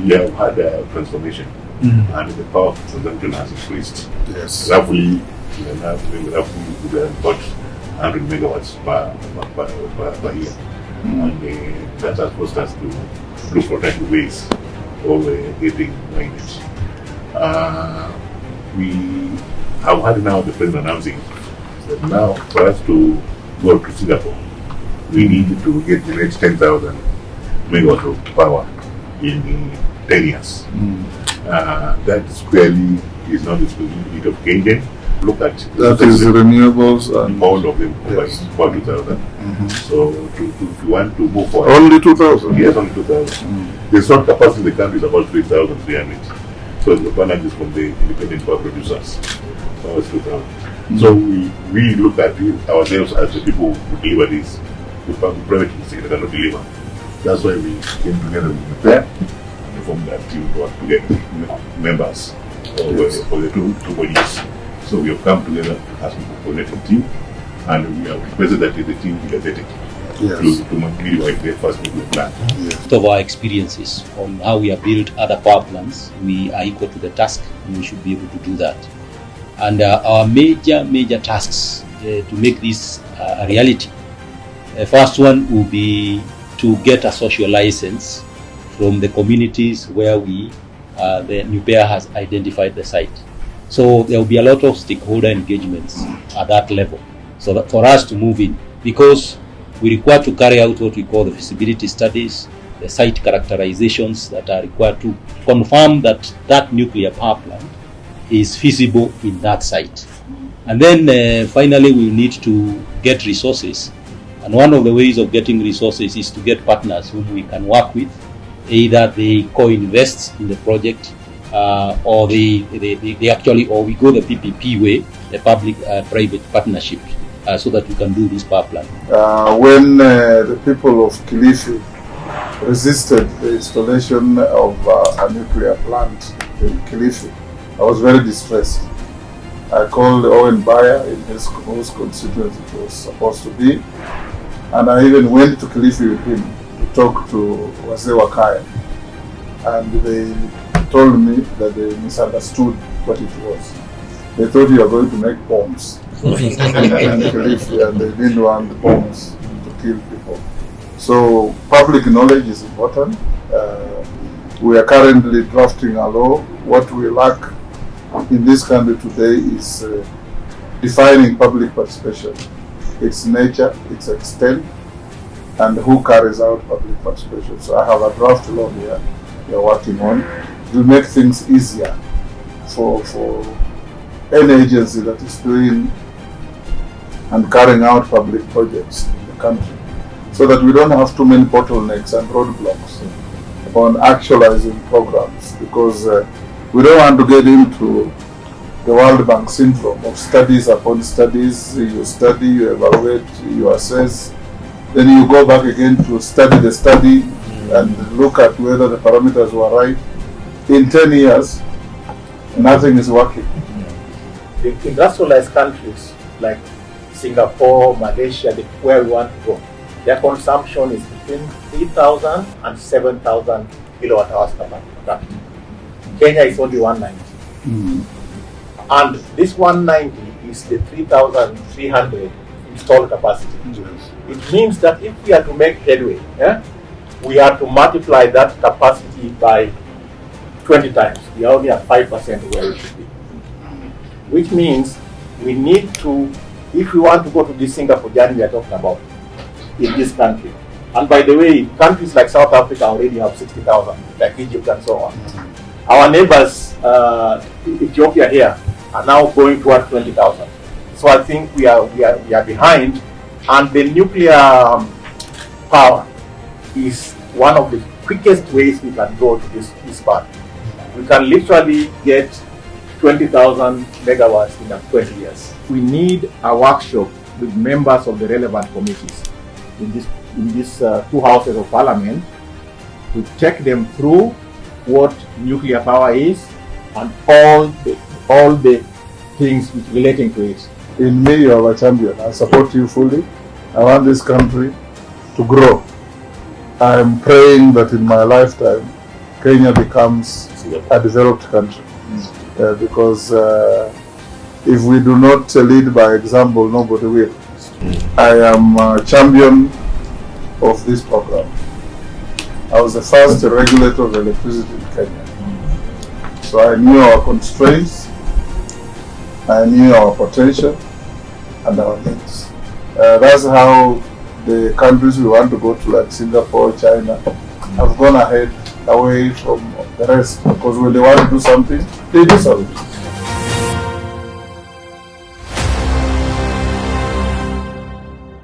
we have had a transformation, and the power of consumption has increased. Yes. Roughly, roughly about 100 megawatts per year. And that has forced us to look for alternative ways of getting mileage. We have had now the president announcing that now for us to go to Singapore, we need to get the next 10,000 megawatts of power in 10 years. That clearly is not the responsibility of KenGen. Look at that is renewables and all of them yes. About 2,000. So if you want to move forward, only 2,000. Yes, only 2,000. The stored capacity in the country is about 3,300. So the balance is from the independent power producers. So it's 2,000. So we look at ourselves as the people who deliver this. The private sector cannot deliver. That's why we came together with NuPEA and formed that team to work together, members for the two bodies. So we have come together as people coordinate a team, and we have requested that the team be gazetted to midwife the first movement plan. Yes. Of our experiences on how we have built other power plants, we are equal to the task, and we should be able to do that. And our major tasks to make this a reality. The first one will be to get a social license from the communities where the NuPEA has identified the site. So there will be a lot of stakeholder engagements at that level. So that for us to move in, because we require to carry out what we call the feasibility studies, the site characterizations that are required to confirm that that nuclear power plant is feasible in that site. And then finally we need to get resources. And one of the ways of getting resources is to get partners whom we can work with. Either they co-invest in the project or they actually, or we go the PPP way, the public-private partnership, so that we can do this power plant. When the people of Kilifi resisted the installation of a nuclear plant in Kilifi, I was very distressed. I called Owen Bayer in his constituency it was supposed to be, and I even went to Kilifi with him to talk to Wazee Wakaya, and they told me that they misunderstood what it was. They thought you were going to make bombs in Kilifi, and they didn't want bombs to kill people. So public knowledge is important. We are currently drafting a law. What we lack in this country today is defining public participation, its nature, its extent, and who carries out public participation. So I have a draft law here we are working on. It will make things easier for any agency that is doing and carrying out public projects in the country, so that we don't have too many bottlenecks and roadblocks on actualizing programs, because we don't want to get into the World Bank syndrome of studies upon studies. You study, you evaluate, you assess, then you go back again to study the study and look at whether the parameters were right. In 10 years, nothing is working. The industrialized countries like Singapore, Malaysia, where we want to go, their consumption is between 3,000 and 7,000 kilowatt hours per capita. Kenya is only 190. And this 190 is the 3,300 installed capacity. Yes. It means that if we are to make headway, we have to multiply that capacity by 20 times. We are only at 5% where we should be. Which means we need to, if we want to go to this Singapore journey we are talking about in this country. And by the way, countries like South Africa already have 60,000, like Egypt and so on. Our neighbors, Ethiopia here, are now going toward 20,000. So I think we are behind, and the nuclear power is one of the quickest ways we can go to this part. We can literally get 20,000 megawatts in 20 years. We need a workshop with members of the relevant committees in these two houses of parliament to take them through what nuclear power is and all the things relating to it. In me, you are a champion. I support you fully. I want this country to grow. I am praying that in my lifetime, Kenya becomes a developed country. Because if we do not lead by example, nobody will. I am a champion of this program. I was the first regulator of electricity in Kenya. So I knew our constraints, I knew our potential, and our needs. That's how the countries we want to go to, like Singapore, China, have gone ahead away from the rest. Because when they want to do something, they do something.